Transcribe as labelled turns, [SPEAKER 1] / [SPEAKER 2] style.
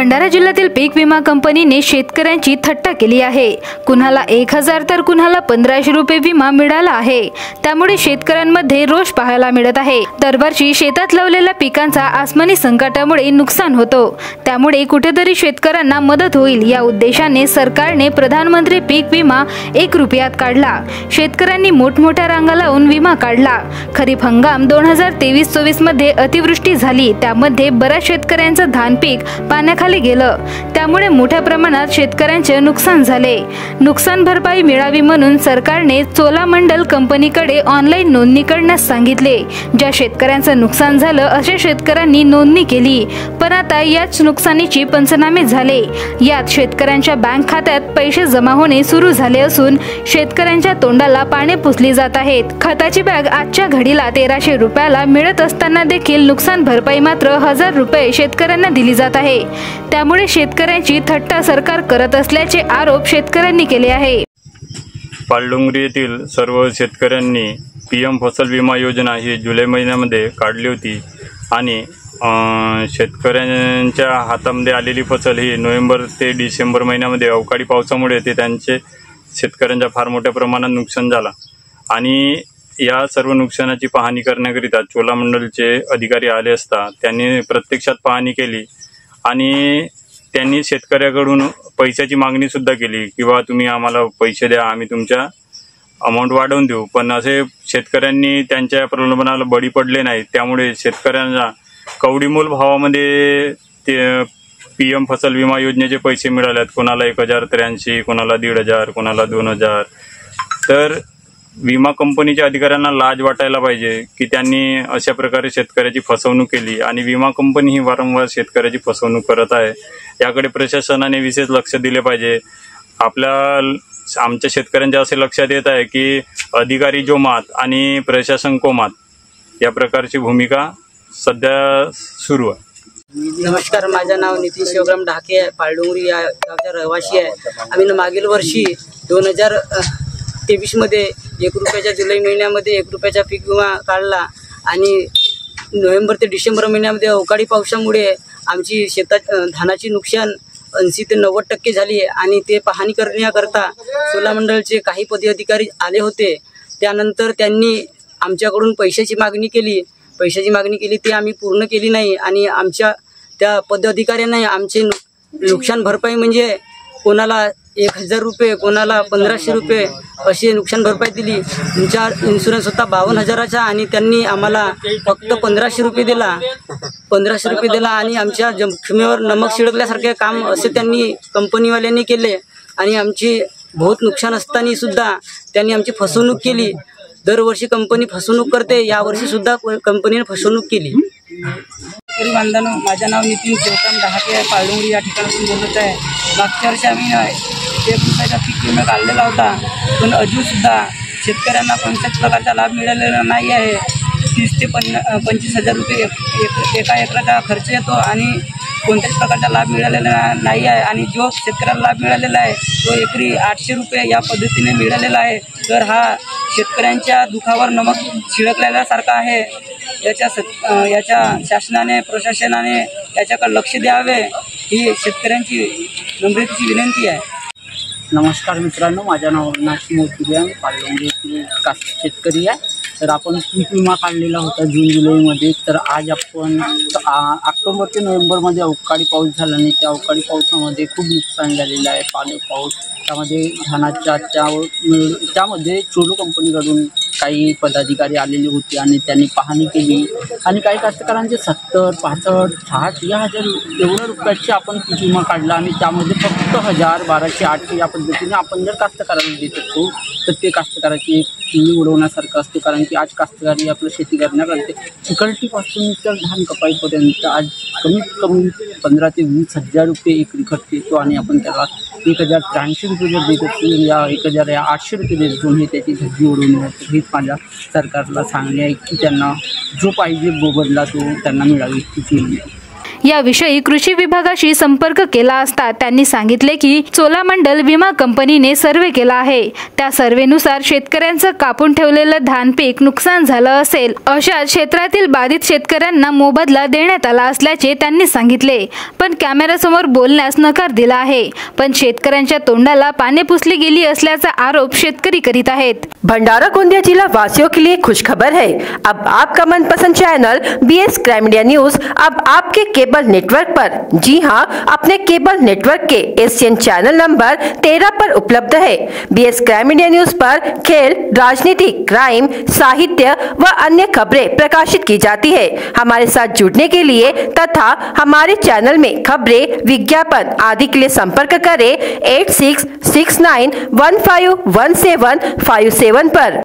[SPEAKER 1] भंडारा जिल्ह्यातील पीक विमा कंपनीने शेतकऱ्यांची थट्टा केली आहे। कुणाला 1000 तर कुणाला 1500 रुपये विमा मिळाला आहे। त्यामुळे शेतकऱ्यांमध्ये रोष पाहायला मिळत आहे। दरवर्षी शेतात लावलेल्या पिकांचा आसमानी संकटामुळे नुकसान होतो। त्यामुळे कुठेतरी शेतकऱ्यांना मदत होईल या उद्देशाने सरकारने प्रधानमंत्री पीक विमा 1 रुपयात काढला। शेतकऱ्यांनी मोठमोठ्या रांगा लावून विमा काढला। खरीप हंगाम 2023-24 मध्ये अतिवृष्टी झाली, त्यामध्ये बऱ्याच शेतकऱ्यांचं धान पीक पाण्याखाली गेलं। त्यामुळे मोठ्या प्रमाणात शेतकऱ्यांचे नुकसान झाले। नुकसान भरपाई मिळावी म्हणून सरकारने चोलामंडल कंपनीकडे ऑनलाईन नोंदणी करण्यास सांगितले। ज्या शेतकऱ्यांचं नुकसान झालं अशा शेतकऱ्यांनी नोंदणी केली, पण आता याच नुकसानीचे पंचनामे झाले। यात शेतकऱ्यांच्या बँक खात्यात पैसे जमा होणे सुरू झाले असून शेतकऱ्यांच्या तोंडाला पाने पुसली जात आहेत। खताची बॅग आजच्या घडीला 1300 रुपयाला मिळत असताना देखील नुकसान भरपाई मात्र 1000 रुपये शेतकऱ्यांना दिली जात आहे। त्यामुळे शेतकऱ्यांची थट्टा सरकार करत असल्याचे आरोप शेतकऱ्यांनी केले आहे।
[SPEAKER 2] पालडोंगरी येथील सर्व शेतकऱ्यांनी पीएम फसल विमा योजना ही जुलै महिन्यामध्ये काढली होती आणि शेतकऱ्यांच्या हातामध्ये आलेली फसल ही नोव्हेंबर ते डिसेंबर महिन्यामध्ये अवकाळी पावसामुळे त्यांचे शेतकऱ्यांच्या फार मोठ्या प्रमाणात नुकसान झाला आणि या सर्व नुकसानाची पाहणी करण्याकरिता चोलामंडलचे अधिकारी आले असता त्यांनी प्रत्यक्षात पाहणी केली आणि त्यांनी शेतकऱ्याकडून पैशाची मागणी सुद्धा केली की बा तुम्ही आम्हाला पैसे द्या, आम्ही तुमच्या अमाऊंट वाढवून देऊ। पण असे शेतकऱ्यांनी त्यांच्या प्रलोभनाला बळी पडले नाही। त्यामुळे शेतकऱ्यांना कवडीमोल भावामध्ये ते पीएम फसल विमा योजनेचे पैसे मिळालेत। कोणाला 1083, कोणाला 1500, कोणाला 2000। तर विमा कंपनीच्या अधिकाऱ्यांना लाज वाटायला पाहिजे की त्यांनी अशा प्रकारे शेतकऱ्याची फसवणूक केली आणि विमा कंपनी ही वारंवार शेतकऱ्याची फसवणूक करत आहे। याकडे प्रशासनाने विशेष लक्ष दिले पाहिजे। आमच्या शेतकऱ्यांच्या असे लक्षात येत आहे की अधिकारी जो मात आणि प्रशासन को मात या प्रकारची भूमिका सध्या सुरू आहे।
[SPEAKER 3] नमस्कार, माझे नाव नितीन शिवराम ढाके आहे। पालडोंगरी या गावचा रहिवासी आहे। आम्ही मागील वर्षी 2023 मध्ये 1 रुपयाच्या जुलै महिन्यामध्ये 1 रुपयाचा पीक विमा काढला आणि नोव्हेंबर ते डिसेंबर महिन्यामध्ये अवकाळी पावसामुळे आमची शेतात धानाची नुकसान 80 ते 90% झाली आहे आणि ते पाहणी करण्याकरता चोलामंडलचे काही पदाधिकारी आले होते। त्यानंतर त्यांनी आमच्याकडून पैशाची मागणी केली ती आम्ही पूर्ण केली नाही आणि आमच्या त्या पदाधिकाऱ्यांना आमचे नुकसान भरपाई म्हणजे कोणाला 1000 रुपये, कोणाला 1500 रुपये अशी नुकसान भरपाई दिली। तुमचा इन्शुरन्स होता 52,000चा आणि त्यांनी आम्हाला फक्त 1500 रुपये दिला आणि आमच्या जखमेवर नमक शिडकल्यासारखे काम असे त्यांनी कंपनीवाल्यांनी केले आणि आमची बहुत नुकसान असताना सुद्धा त्यांनी आमची फसवणूक केली। दरवर्षी कंपनी फसवणूक करते, यावर्षी सुद्धा कंपनीने फसवणूक केली। बांधवांनो, माझे नाव नितीन शिवराम ढाके आहे। पालडोंगरी या ठिकाणातून बोलत आहे। मागच्या वर्षी आम्ही 1 रुपयाचा पीक विमा काढलेला होता, पण अजून सुद्धा शेतकऱ्यांना कोणत्याच प्रकारचा लाभ मिळालेला नाही आहे। 30 ते 25,000 रुपये एका एकराचा खर्च येतो आणि कोणत्याच प्रकारचा लाभ मिळालेला नाही आहे आणि जो शेतकऱ्याला लाभ मिळालेला आहे तो एकरी 800 रुपये या पद्धतीने मिळालेला आहे। तर हा शेतकऱ्यांच्या दुखावर नमक छिळकल्यासारखा आहे। याच्या शासनाने, प्रशासनाने याच्याकडे लक्ष द्यावे ही शेतकऱ्यांची नम्रतेची विनंती आहे।
[SPEAKER 4] नमस्कार मित्रांनो, माझं नाव नाशिक मोती आहे। पालडोंगरी येथील शेतकरी आहे। तर आपण पीक विमा काढलेला होता जून जुलैमध्ये। तर आज आपण ऑक्टोबर ते नोव्हेंबरमध्ये अवकाळी पाऊस झाला आणि त्या अवकाळी पावसामध्ये खूप नुकसान झालेलं आहे। पाऊस त्यामध्ये धानाच्या त्यामध्ये चोलो कंपनीकडून काही पदाधिकारी आलेले होते आणि त्यांनी पाहणी केली आणि काही कास्तकारांचे 70, 65, 60 या हजार एवढ्या रुपयाचे आपण पीक विमा काढला आणि त्यामध्ये फक्त 1000, 1200, 800 या पद्धतीने आपण जर कास्तकारांना देत असतो तर ते कास्तकाराची एक चिंधी उडवण्यासारखं असतो। कारण की आज कास्तकारी आपलं शेती करण्याकरते चिकलटीपासून तर धान कपाईपर्यंत आज कमीत कमी 15,000 ते 20,000 रुपये एकरी खर्च येतो आणि आपण त्याला 1083 रुपये जर देत असतो या 1800 रुपये देत असतो हे त्याची धज्जी उडवून होते। हेच माझ्या सरकारला सांगणे आहे की त्यांना जो पाहिजे मोबदला तो त्यांना मिळावी।
[SPEAKER 1] याविषयी कृषी विभागाशी संपर्क केला असता त्यांनी सांगितले की चोलामंडल विमा कंपनीने सर्वे केला आहे। त्या सर्वेनुसार शेतकऱ्यांचं कापून ठेवलेलं धान पीक नुकसान झालं असेल अशा क्षेत्रातील बाधित शेतकऱ्यांना मोबदला देण्यात आला असल्याचे त्यांनी सांगितले, पण कॅमेऱ्यासमोर बोलण्यास नकार दिला आहे। पण शेतकऱ्यांच्या तोंडाला पाने पुसली गेली असल्याचा आरोप शेतकरी करीत आहेत।
[SPEAKER 5] भंडारा गोंदिया जिला वासियों के लिए खुशखबर है। अब आपका मनपसंद channel BS crime India news अब आपके केबल नेटवर्क पर, जी हां, अपने केबल नेटवर्क के एशियन चैनल नंबर 13 पर उपलब्ध है। BS क्राइम इंडिया न्यूज पर खेल, राजनीति, क्राइम, साहित्य व अन्य खबरें प्रकाशित की जाती है। हमारे साथ जुड़ने के लिए तथा हमारे चैनल में खबरें, विज्ञापन आदि के लिए संपर्क करें 8669151757 पर।